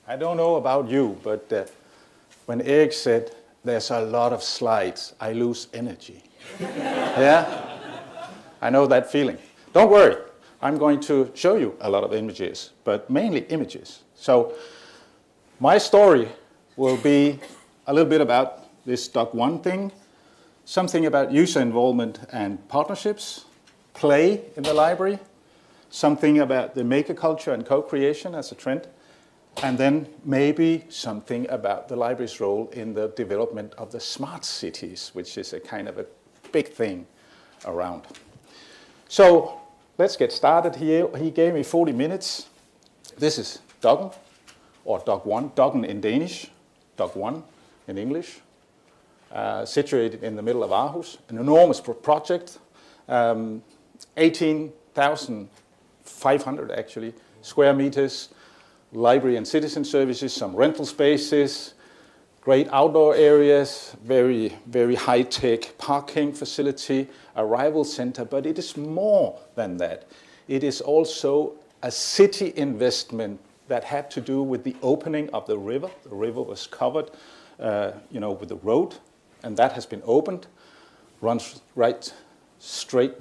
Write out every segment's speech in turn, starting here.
I don't know about you, but when Erik said, there's a lot of slides, I lose energy. Yeah? I know that feeling. Don't worry, I'm going to show you a lot of images, but mainly images. So my story will be a little bit about this Doc 1 thing, something about user involvement and partnerships, play in the library, something about the maker culture and co-creation as a trend, and then maybe something about the library's role in the development of the smart cities, which is a kind of a big thing around. So let's get started here. He gave me 40 minutes. This is Doggen, or Doc 1, Doggen in Danish, Doc 1 in English, situated in the middle of Aarhus, an enormous project, 18,500 actually square meters, library and citizen services, some rental spaces, great outdoor areas, very, very high-tech parking facility, arrival center, but it is more than that. It is also a city investment that had to do with the opening of the river. The river was covered, with the road, and that has been opened, runs right straight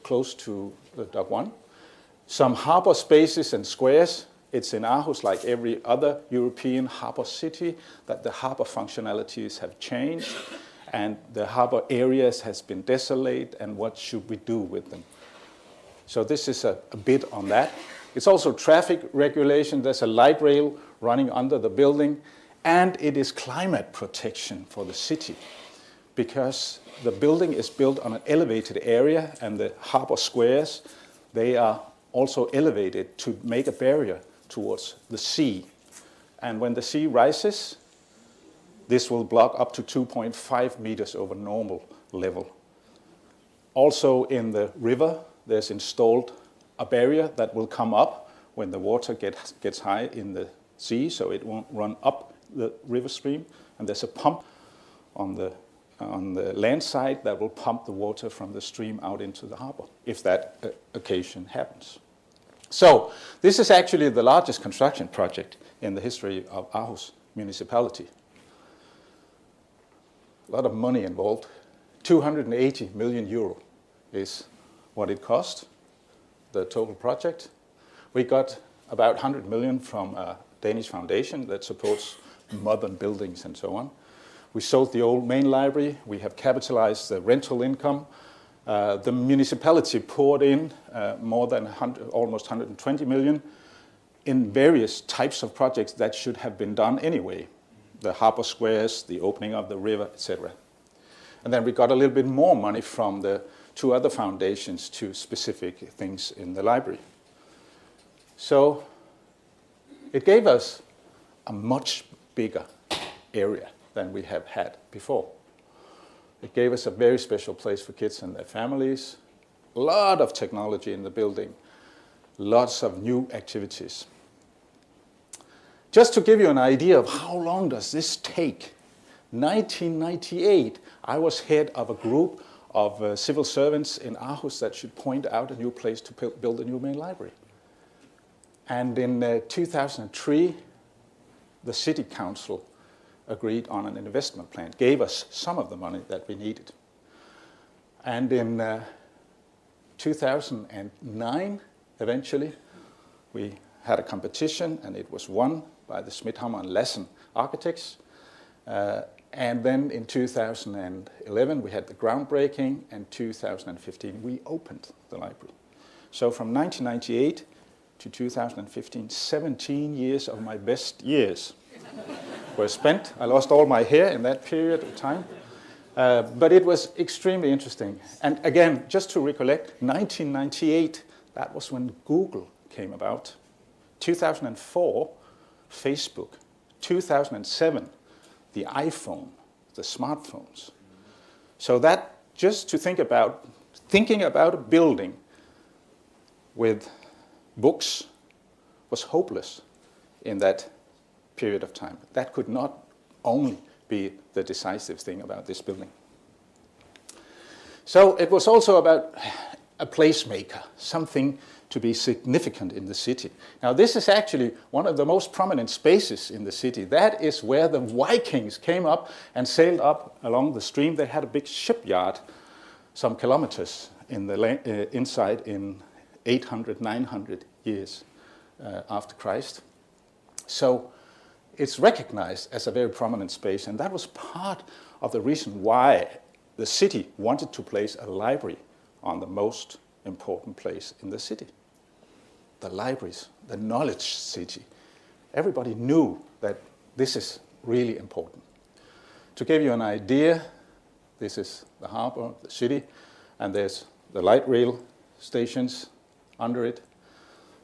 close to the Dock 1. Some harbor spaces and squares. It's in Aarhus, like every other European harbor city, that the harbor functionalities have changed, and the harbor areas has been desolate, and what should we do with them? So this is a bit on that. It's also traffic regulation. There's a light rail running under the building, and it is climate protection for the city, because the building is built on an elevated area, and the harbor squares, they are also elevated to make a barrier towards the sea. And when the sea rises, this will block up to 2.5 meters over normal level. Also in the river, there's installed a barrier that will come up when the water gets high in the sea, so it won't run up the river stream. And there's a pump on the land side that will pump the water from the stream out into the harbor, if that occasion happens. So this is actually the largest construction project in the history of Aarhus municipality. A lot of money involved. 280 million euro is what it cost, the total project. We got about 100 million from a Danish foundation that supports modern buildings and so on. We sold the old main library. We have capitalized the rental income. The municipality poured in more than almost 120 million in various types of projects that should have been done anyway. The harbor squares, the opening of the river, etc. And then we got a little bit more money from the two other foundations to specific things in the library. So it gave us a much bigger area than we have had before. It gave us a very special place for kids and their families, a lot of technology in the building, lots of new activities. Just to give you an idea of how long does this take, 1998, I was head of a group of civil servants in Aarhus that should point out a new place to build a new main library. And in 2003, the city council agreed on an investment plan, gave us some of the money that we needed. And in 2009, eventually, we had a competition, and it was won by the Smidhammer and Lassen architects. And then in 2011, we had the groundbreaking, and 2015, we opened the library. So from 1998 to 2015, 17 years of my best years were spent. I lost all my hair in that period of time. But it was extremely interesting. And again, just to recollect, 1998, that was when Google came about. 2004, Facebook. 2007, the iPhone, the smartphones. So that, just to thinking about a building with books was hopeless in that period of time. That could not only be the decisive thing about this building. So it was also about a placemaker, something to be significant in the city. Now, this is actually one of the most prominent spaces in the city. That is where the Vikings came up and sailed up along the stream. They had a big shipyard some kilometers in the inside in 800, 900 years after Christ. So it's recognized as a very prominent space, and that was part of the reason why the city wanted to place a library on the most important place in the city. The libraries, the knowledge city. Everybody knew that this is really important. To give you an idea, this is the harbor, the city, and there's the light rail stations under it.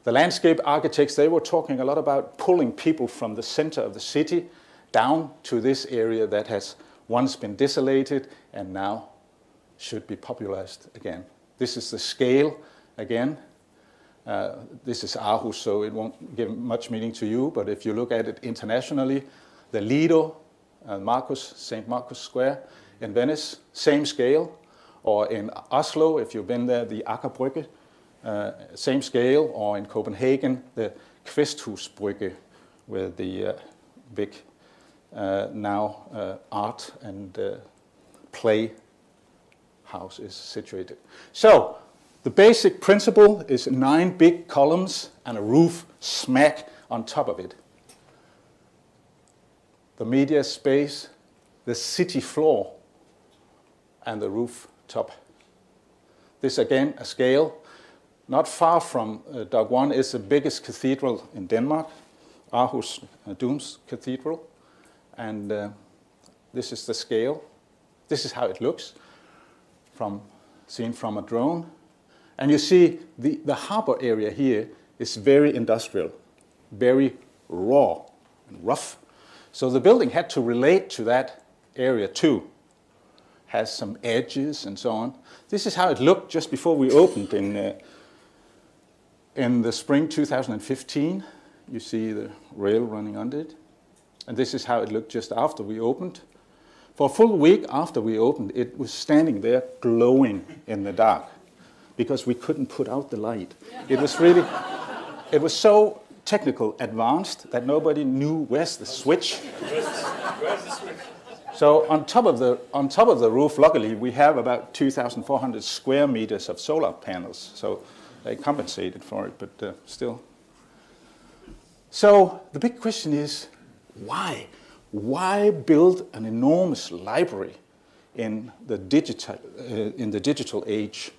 The landscape architects, they were talking a lot about pulling people from the center of the city down to this area that has once been desolated and now should be popularized again. This is the scale again. This is Aarhus, so it won't give much meaning to you, but if you look at it internationally, the Lido, St. Marcus Square in Venice, same scale. Or in Oslo, if you've been there, the Akerbrygge, same scale. Or in Copenhagen, the Kvæsthusbrygge, where the big now art and play house is situated. So the basic principle is 9 big columns and a roof smack on top of it. The media space, the city floor, and the roof top. This again, a scale. Not far from Dog 1 is the biggest cathedral in Denmark, Aarhus Doms Cathedral. And this is the scale. This is how it looks seen from a drone. And you see the harbor area here is very industrial, very raw and rough. So the building had to relate to that area too. Has some edges and so on. This is how it looked just before we opened in the spring 2015. You see the rail running under it. And this is how it looked just after we opened. For a full week after we opened, it was standing there glowing in the dark because we couldn't put out the light. It was really, it was so technical, advanced, that nobody knew where's the switch. Where's the switch? So on top of the roof, luckily, we have about 2,400 square meters of solar panels. So they compensated for it, but still. So the big question is, why? Why build an enormous library in the digital age?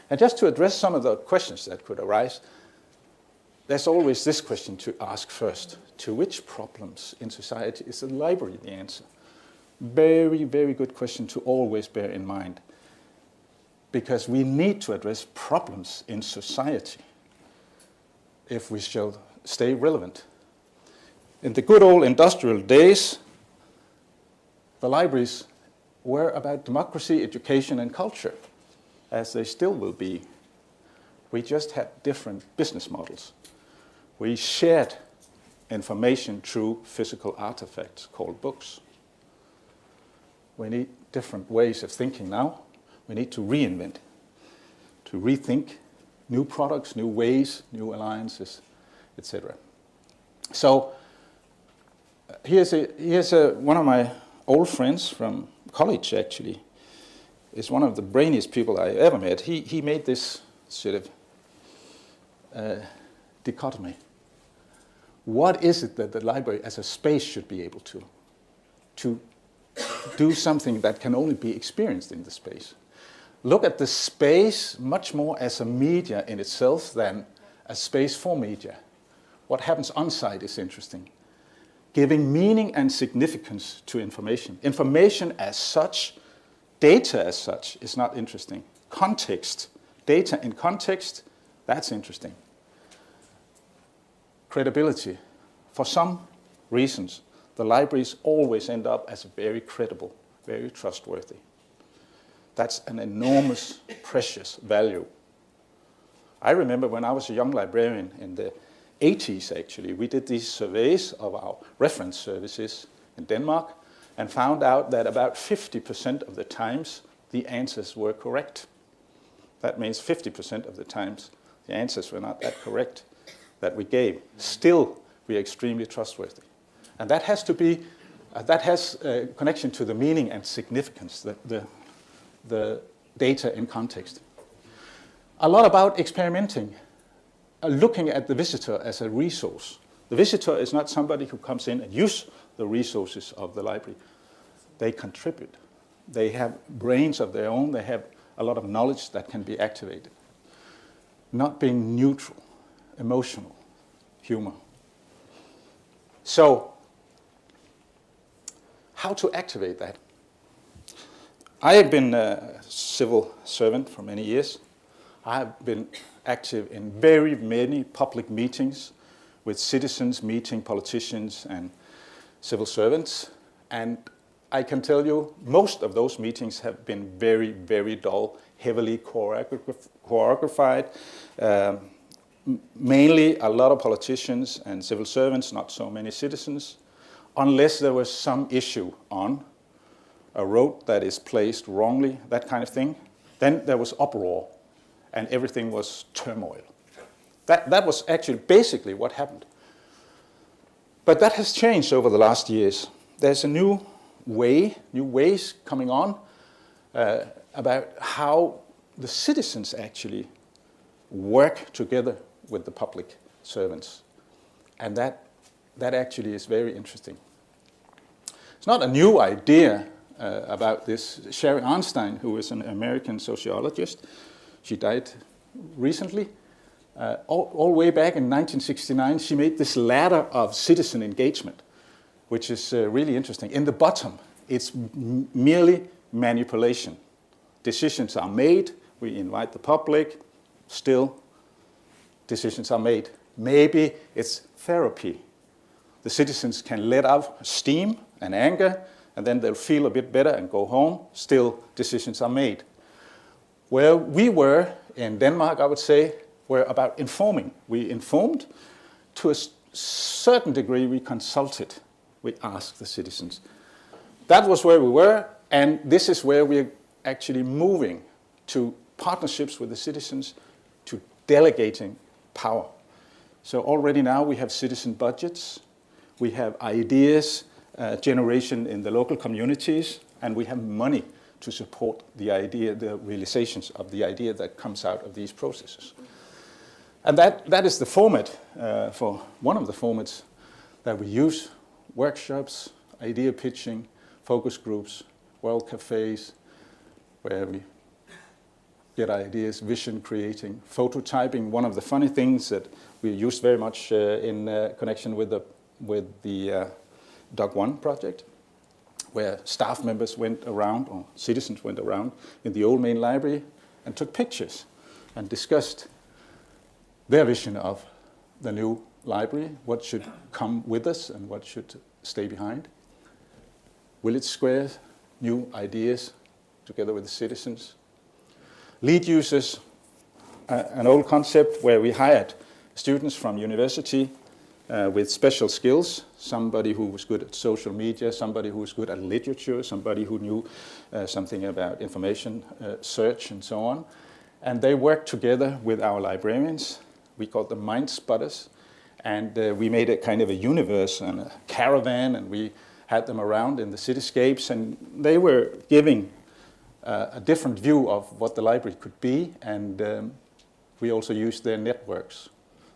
And just to address some of the questions that could arise, there's always this question to ask first. To which problems in society is the library the answer? Very, very good question to always bear in mind. Because we need to address problems in society if we shall stay relevant. In the good old industrial days, the libraries were about democracy, education, and culture, as they still will be. We just had different business models. We shared information through physical artifacts called books. We need different ways of thinking now. We need to reinvent, to rethink new products, new ways, new alliances, etc. So here's one of my old friends from college, actually. Is one of the brainiest people I ever met. He made this sort of dichotomy. What is it that the library as a space should be able to do something that can only be experienced in the space? Look at the space much more as a media in itself than a space for media. What happens on site is interesting. Giving meaning and significance to information. Information as such, data as such is not interesting. Context, data in context, that's interesting. Credibility. For some reasons, the libraries always end up as very credible, very trustworthy. That's an enormous, precious value. I remember when I was a young librarian in the 80s, actually, we did these surveys of our reference services in Denmark and found out that about 50% of the times the answers were correct. That means 50% of the times the answers were not that correct that we gave. Still, we are extremely trustworthy. And that has to be, that has a connection to the meaning and significance, the data in context. A lot about experimenting, looking at the visitor as a resource. The visitor is not somebody who comes in and uses the resources of the library. They contribute. They have brains of their own. They have a lot of knowledge that can be activated. Not being neutral, emotional, humor. So, how to activate that? I have been a civil servant for many years. I have been active in very many public meetings with citizens meeting politicians and civil servants. And I can tell you, most of those meetings have been very, very dull, heavily choreographed. Mainly a lot of politicians and civil servants, not so many citizens, unless there was some issue on a road that is placed wrongly, that kind of thing. Then there was uproar, and everything was turmoil. That was actually basically what happened. But that has changed over the last years. There's a new ways coming on about how the citizens actually work together with the public servants. And that actually is very interesting. It's not a new idea about this. Sherry Arnstein, who is an American sociologist, she died recently. All the way back in 1969, she made this ladder of citizen engagement, which is really interesting. In the bottom, it's merely manipulation. Decisions are made, we invite the public, still decisions are made. Maybe it's therapy. The citizens can let out steam and anger, and then they'll feel a bit better and go home. Still, decisions are made. Where we were in Denmark, I would say, were about informing. We informed. To a certain degree, we consulted. We asked the citizens. That was where we were, and this is where we're actually moving to partnerships with the citizens, to delegating power. So already now we have citizen budgets, we have ideas generation in the local communities, and we have money to support the idea, the realizations of the idea that comes out of these processes. And that is the format for one of the formats that we use: workshops, idea pitching, focus groups, world cafes, where we get ideas, vision creating, prototyping. One of the funny things that we used very much in connection with the Dog One project, where staff members went around, or citizens went around in the old main library and took pictures and discussed their vision of the new library, what should come with us and what should stay behind. Village squares, new ideas together with the citizens. Lead users, an old concept where we hired students from university with special skills, somebody who was good at social media, somebody who was good at literature, somebody who knew something about information search and so on. And they worked together with our librarians. We called them mind spotters. And we made a kind of a universe and a caravan, and we had them around in the cityscapes, and they were giving a different view of what the library could be, and we also used their networks.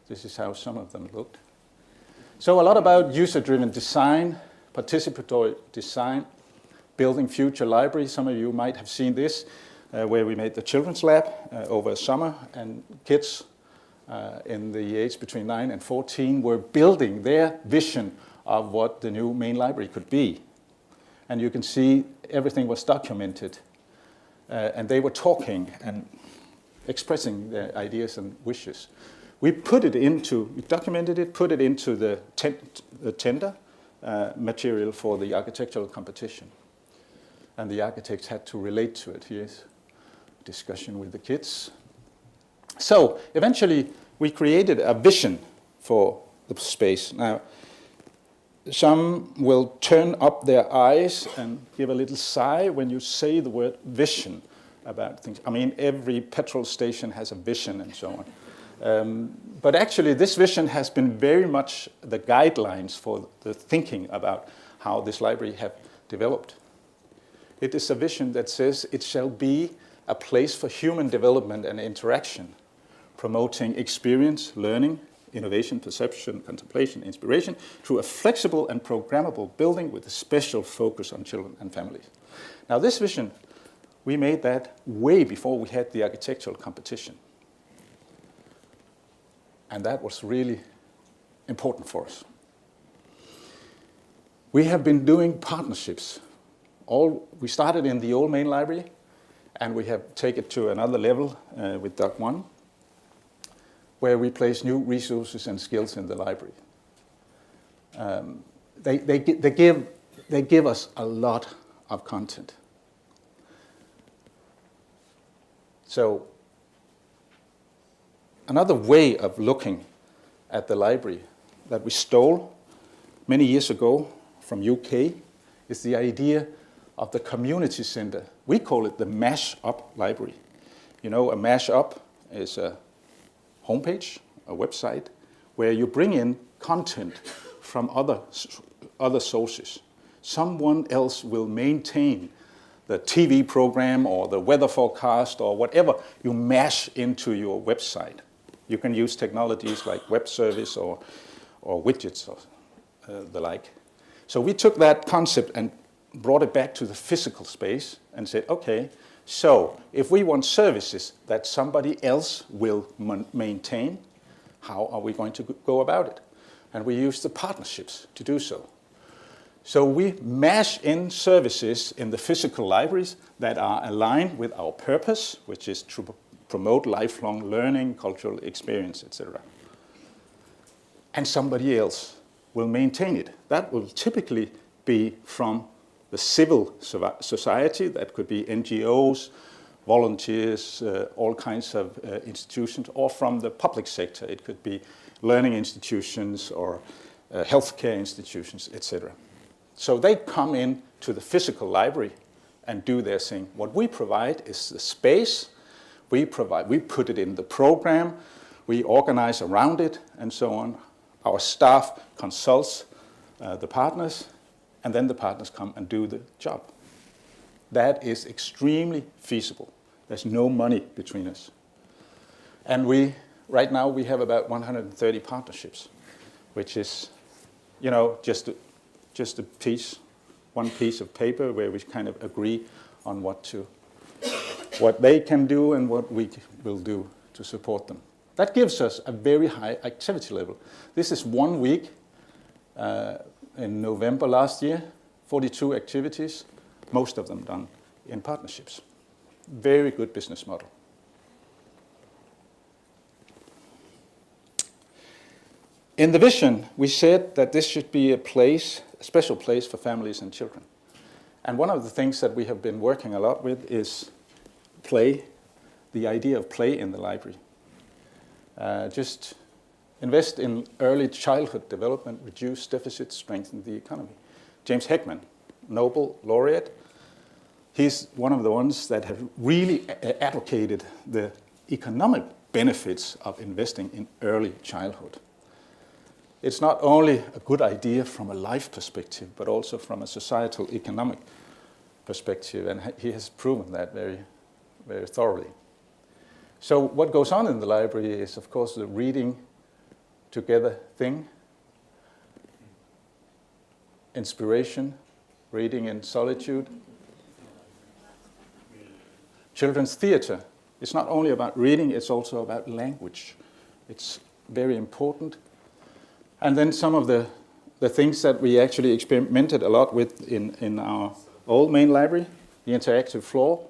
This is how some of them looked. So a lot about user-driven design, participatory design, building future libraries. Some of you might have seen this, where we made the children's lab over summer, and kids in the age between 9 and 14 were building their vision of what the new main library could be. And you can see everything was documented. And they were talking and expressing their ideas and wishes. We documented it, put it into the tender material for the architectural competition. And the architects had to relate to it. Here's a discussion with the kids. So eventually we created a vision for the space. Now, some will turn up their eyes and give a little sigh when you say the word vision about things. I mean, every petrol station has a vision and so on. But actually, this vision has been very much the guidelines for the thinking about how this library have developed. It is a vision that says it shall be a place for human development and interaction, promoting experience, learning, innovation, perception, contemplation, inspiration, through a flexible and programmable building with a special focus on children and families. Now, this vision, we made that way before we had the architectural competition. And that was really important for us. We have been doing partnerships. We started in the old main library, and we have taken it to another level with Doc 1, where we place new resources and skills in the library. They give us a lot of content. So another way of looking at the library that we stole many years ago from UK is the idea of the community center. We call it the mash-up library. You know, a mash-up is a homepage, a website, where you bring in content from other sources. Someone else will maintain the TV program or the weather forecast or whatever you mash into your website. You can use technologies like web service or widgets or the like. So we took that concept and brought it back to the physical space and said, okay, so if we want services that somebody else will maintain, how are we going to go about it? And we use the partnerships to do so. So we mash in services in the physical libraries that are aligned with our purpose, which is to promote lifelong learning, cultural experience, etc. And somebody else will maintain it. That will typically be from the civil society. That could be NGOs, volunteers, all kinds of institutions, or from the public sector. It could be learning institutions or healthcare institutions, etc. So they come in to the physical library and do their thing. What we provide is the space. We put it in the program. We organize around it, and so on. Our staff consults the partners, and then the partners come and do the job. That is extremely feasible. There's no money between us. And right now we have about 130 partnerships, which is, you know, just a piece, one piece of paper where we kind of agree on what they can do and what we will do to support them. That gives us a very high activity level. This is 1 week in November last year, 42 activities, most of them done in partnerships. Very good business model. In the vision, we said that this should be a special place for families and children. And one of the things that we have been working a lot with is play, the idea of play in the library. Just invest in early childhood development, reduce deficits, strengthen the economy. James Heckman, Nobel laureate, he's one of the ones that have really advocated the economic benefits of investing in early childhood. It's not only a good idea from a life perspective, but also from a societal economic perspective, and he has proven that very, very thoroughly. So what goes on in the library is, of course, the reading together thing, inspiration, reading in solitude. Children's theater. It's not only about reading, it's also about language. It's very important. And then some of the things that we actually experimented a lot with in our old main library, the interactive floor,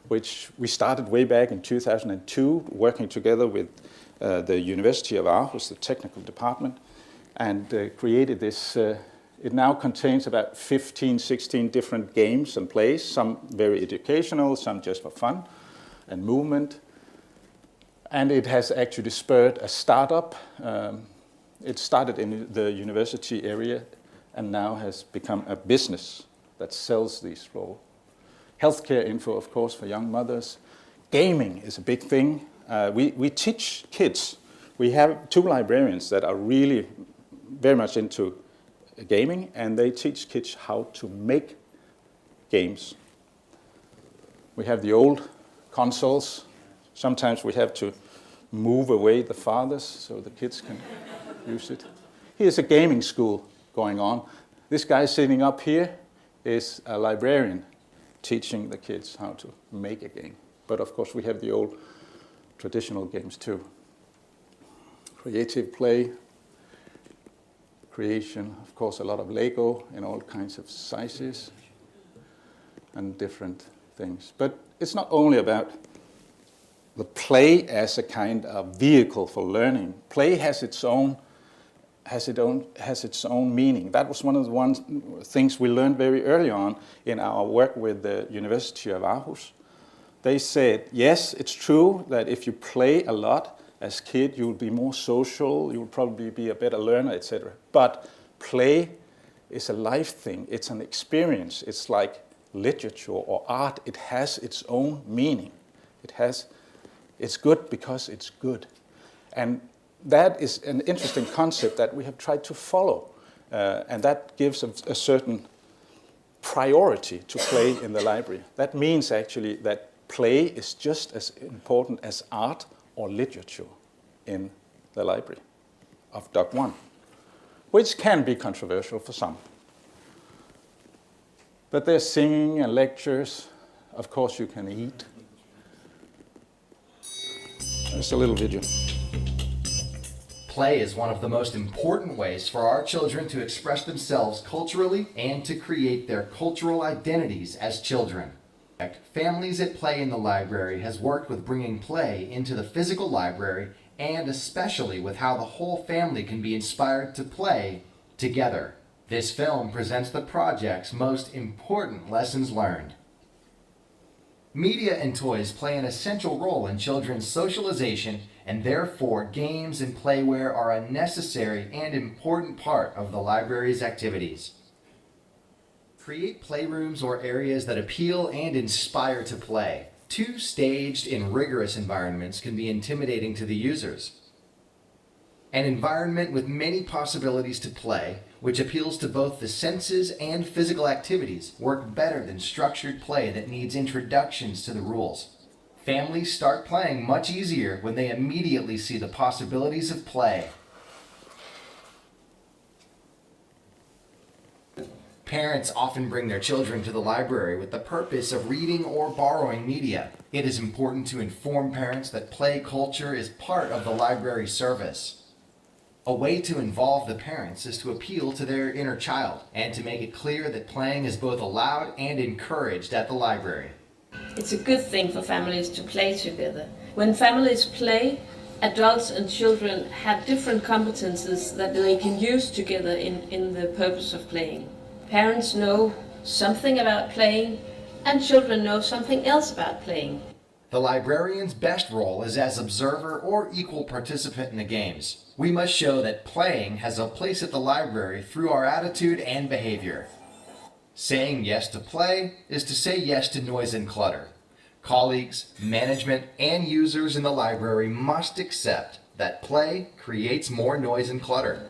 which we started way back in 2002, working together with the University of Aarhus, the technical department, and created this. It now contains about 15, 16 different games and plays, some very educational, some just for fun and movement. And it has actually spurred a startup. It started in the university area and now has become a business that sells these floors. Healthcare info, of course, for young mothers. Gaming is a big thing. We teach kids we have 2 librarians that are really very much into gaming, and they teach kids how to make games. We have the old consoles. Sometimes we have to move away the fathers so the kids can use it. Here's a gaming school going on. This guy sitting up here is a librarian teaching the kids how to make a game. But of course we have the old traditional games too. Creative play, creation, of course a lot of Lego in all kinds of sizes and different things. But it's not only about the play as a kind of vehicle for learning. Play has its own meaning. That was one of the things we learned very early on in our work with the University of Aarhus. They said, yes, it's true that if you play a lot as a kid, you'll be more social, you'll probably be a better learner, etc. But play is a life thing. It's an experience. It's like literature or art. It has its own meaning. It's good because it's good. And that is an interesting concept that we have tried to follow. And that gives a certain priority to play in the library. That means actually that play is just as important as art or literature in the library of Doc 1, which can be controversial for some. But there's singing and lectures. Of course you can eat. Just a little video. Play is one of the most important ways for our children to express themselves culturally and to create their cultural identities as children. Families at Play in the Library has worked with bringing play into the physical library and especially with how the whole family can be inspired to play together. This film presents the project's most important lessons learned. Media and toys play an essential role in children's socialization, and therefore games and playware are a necessary and important part of the library's activities. Create playrooms or areas that appeal and inspire to play. Too staged in rigorous environments can be intimidating to the users. An environment with many possibilities to play, which appeals to both the senses and physical activities, work better than structured play that needs introductions to the rules. Families start playing much easier when they immediately see the possibilities of play. Parents often bring their children to the library with the purpose of reading or borrowing media. It is important to inform parents that play culture is part of the library service. A way to involve the parents is to appeal to their inner child and to make it clear that playing is both allowed and encouraged at the library. It's a good thing for families to play together. When families play, adults and children have different competences that they can use together in the purpose of playing. Parents know something about playing, and children know something else about playing. The librarian's best role is as observer or equal participant in the games. We must show that playing has a place at the library through our attitude and behavior. Saying yes to play is to say yes to noise and clutter. Colleagues, management, and users in the library must accept that play creates more noise and clutter.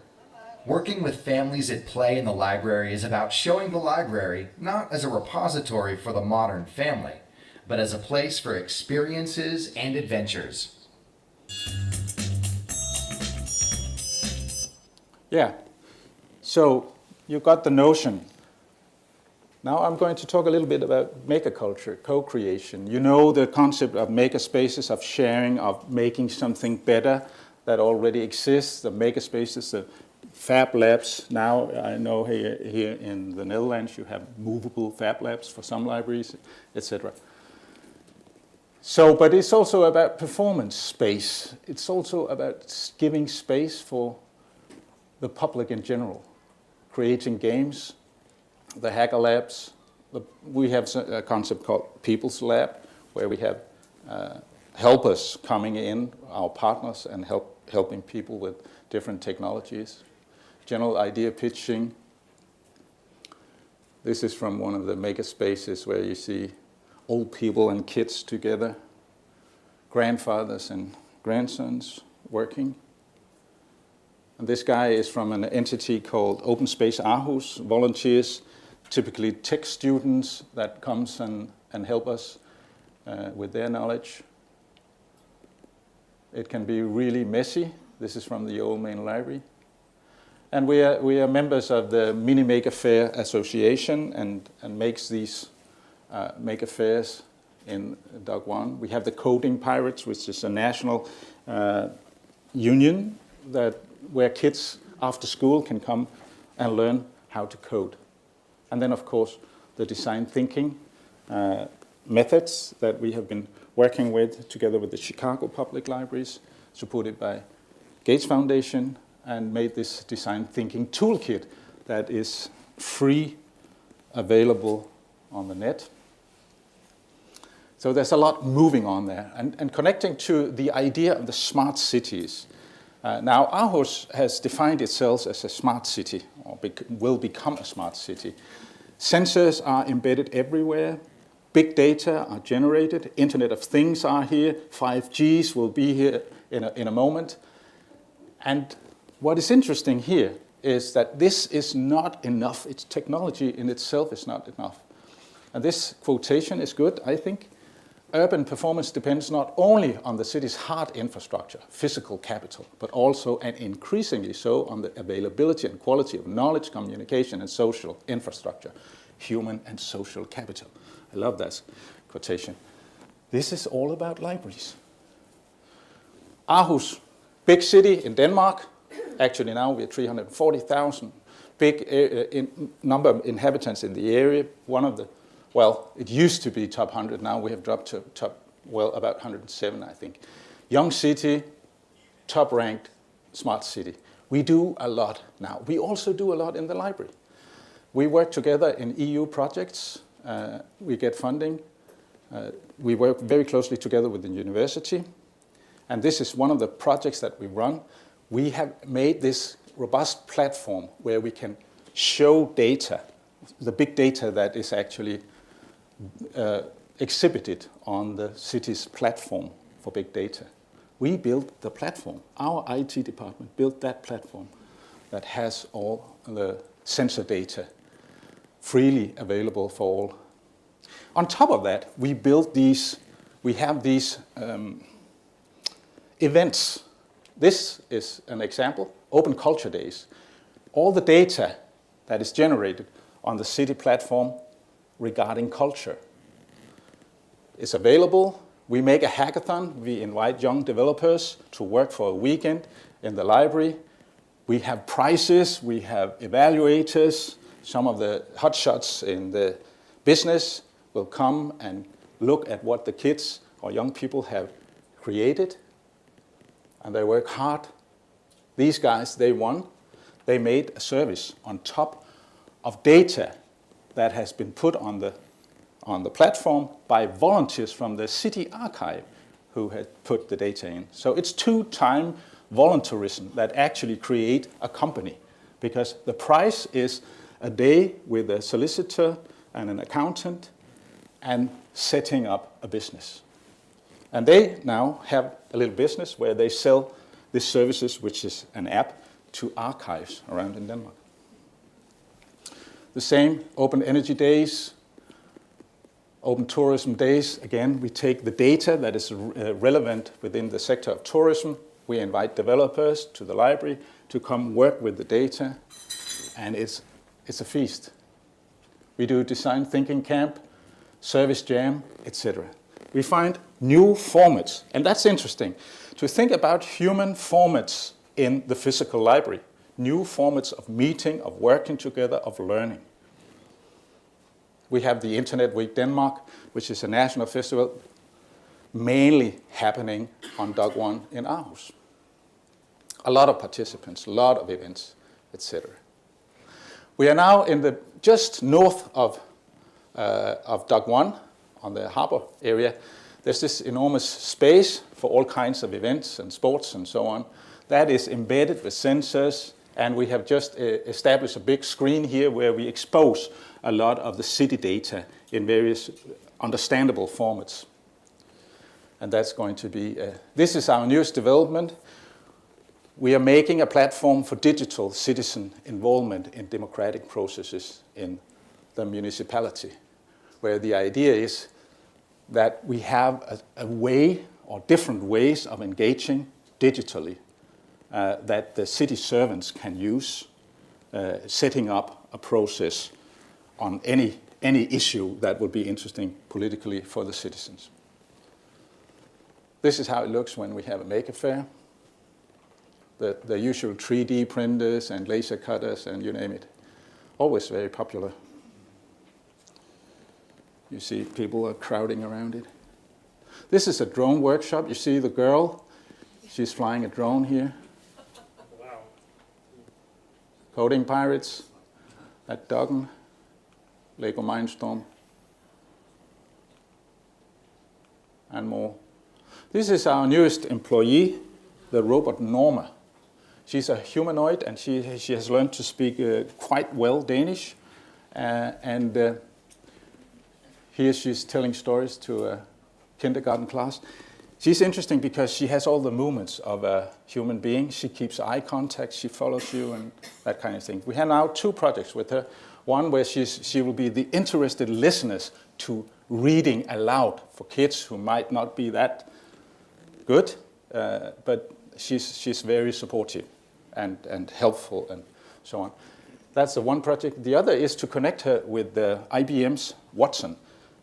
Working with families at Play in the library is about showing the library not as a repository for the modern family, but as a place for experiences and adventures. Yeah, so you got the notion. Now I'm going to talk a little bit about maker culture, co-creation. You know the concept of maker spaces, of sharing, of making something better that already exists, the maker spaces, the Fab Labs. Now I know here in the Netherlands you have movable Fab Labs for some libraries, etc. So, but it's also about performance space. It's also about giving space for the public in general, creating games, the hacker labs. We have a concept called People's Lab, where we have helpers coming in, our partners, and helping people with different technologies. General idea pitching. This is from one of the maker spaces where you see old people and kids together, grandfathers and grandsons working. And this guy is from an entity called Open Space Aarhus, volunteers, typically tech students that comes and help us with their knowledge. It can be really messy. This is from the old main library. And we are members of the Mini Maker Faire Association and makes these maker fairs in Dock 1. We have the Coding Pirates, which is a national union where kids after school can come and learn how to code. And then, of course, the design thinking methods that we have been working with together with the Chicago Public Libraries, supported by Gates Foundation, and made this design thinking toolkit that is free, available on the net. So there's a lot moving on there. And connecting to the idea of the smart cities. Now, Aarhus has defined itself as a smart city, or will become a smart city. Sensors are embedded everywhere. Big data are generated. Internet of Things are here. 5Gs will be here in a moment. And what is interesting here is that this is not enough. Its technology in itself is not enough. And this quotation is good, I think. Urban performance depends not only on the city's hard infrastructure, physical capital, but also, and increasingly so, on the availability and quality of knowledge, communication, and social infrastructure, human and social capital. I love that quotation. This is all about libraries. Aarhus, big city in Denmark. Actually now we're 340,000. Big number of inhabitants in the area. One of the, well, it used to be top 100. Now we have dropped to top, well, about 107, I think. Young city, top ranked, smart city. We do a lot now. We also do a lot in the library. We work together in EU projects. We get funding. We work very closely together with the university. And this is one of the projects that we run. We have made this robust platform where we can show data, the big data that is actually exhibited on the city's platform for big data. We built the platform. Our IT department built that platform that has all the sensor data freely available for all. On top of that, we have these events. This is an example, Open Culture Days. All the data that is generated on the city platform regarding culture is available. We make a hackathon. We invite young developers to work for a weekend in the library. We have prizes. We have evaluators. Some of the hotshots in the business will come and look at what the kids or young people have created. And they work hard. These guys, they won. They made a service on top of data that has been put on the platform by volunteers from the city archive who had put the data in. So it's two-time volunteerism that actually create a company, because the price is a day with a solicitor and an accountant and setting up a business. And they now have a little business where they sell these services, which is an app, to archives around in Denmark. The same, Open Energy Days, Open Tourism Days. Again, we take the data that is relevant within the sector of tourism. We invite developers to the library to come work with the data, and it's a feast. We do design thinking camp, service jam, etc. We find new formats, and that's interesting, to think about human formats in the physical library, new formats of meeting, of working together, of learning. We have the Internet Week Denmark, which is a national festival, mainly happening on Dock 1 in Aarhus. A lot of participants, a lot of events, etc. We are now in the just north of Dock 1, on the harbor area. There's this enormous space for all kinds of events and sports and so on. That is embedded with sensors, and we have just established a big screen here where we expose a lot of the city data in various understandable formats. And that's going to be, this is our newest development. we are making a platform for digital citizen involvement in democratic processes in the municipality, where the idea is that we have a way or different ways of engaging digitally that the city servants can use, setting up a process on any issue that would be interesting politically for the citizens. This is how it looks when we have a maker fair. The usual 3D printers and laser cutters and you name it. Always very popular. You see people are crowding around it. This is a drone workshop. You see the girl, she's flying a drone here. Wow. Coding Pirates at Duggan, Lego Mindstorm, and more. This is our newest employee, the robot Norma. She's a humanoid and she has learned to speak quite well Danish. Here she's telling stories to a kindergarten class. She's interesting because she has all the movements of a human being. She keeps eye contact, she follows you and that kind of thing. We have now 2 projects with her. One where she will be the interested listeners to reading aloud for kids who might not be that good, but she's very supportive and helpful and so on. That's the one project. The other is to connect her with IBM's Watson,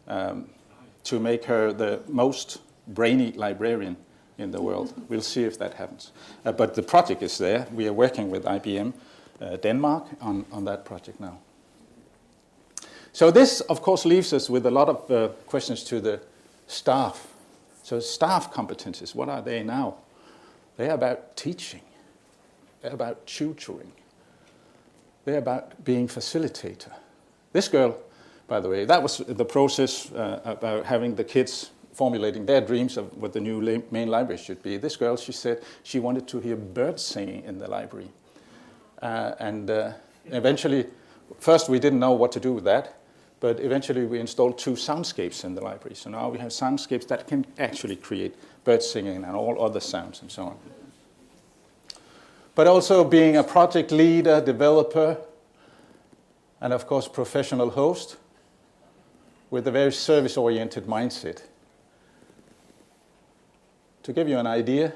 to make her the most brainy librarian in the world. We'll see if that happens. But the project is there. We are working with IBM Denmark on that project now. So this, of course, leaves us with a lot of questions to the staff. So staff competencies, what are they now? They're about teaching. They're about tutoring. They're about being facilitator. This girl, by the way, that was the process about having the kids formulating their dreams of what the new main library should be. This girl, she said she wanted to hear birds singing in the library. Eventually, first we didn't know what to do with that, but eventually we installed 2 soundscapes in the library. So now we have soundscapes that can actually create bird singing and all other sounds and so on. But also being a project leader, developer, and of course professional host with a very service-oriented mindset. To give you an idea,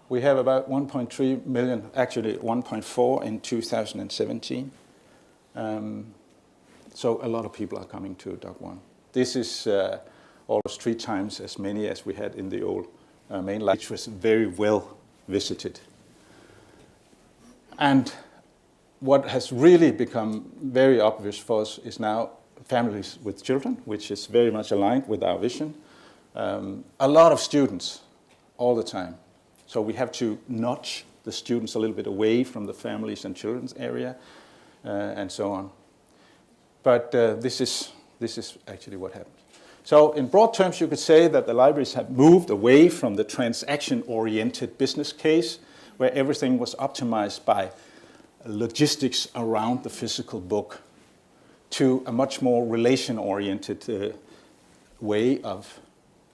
we have about 1.3 million, actually 1.4 in 2017. So a lot of people are coming to Doc 1. This is almost 3 times as many as we had in the old main library, which was very well visited. And what has really become very obvious for us is now families with children, which is very much aligned with our vision. A lot of students all the time. So we have to nudge the students a little bit away from the families and children's area and so on. But this is actually what happens. So in broad terms, you could say that the libraries have moved away from the transaction-oriented business case, where everything was optimized by logistics around the physical book, to a much more relation-oriented way of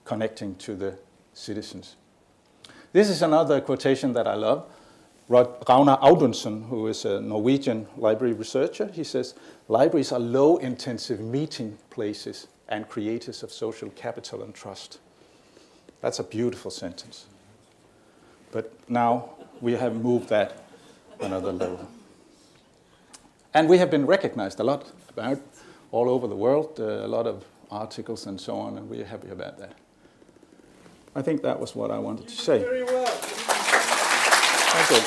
connecting to the citizens. This is another quotation that I love. Ragnar Audunsen, who is a Norwegian library researcher, he says, libraries are low-intensive meeting places and creators of social capital and trust. That's a beautiful sentence. But now we have moved that another level. And we have been recognized a lot about all over the world, a lot of articles and so on, and we're happy about that. I think that was what I wanted to say. Very well. Thank you.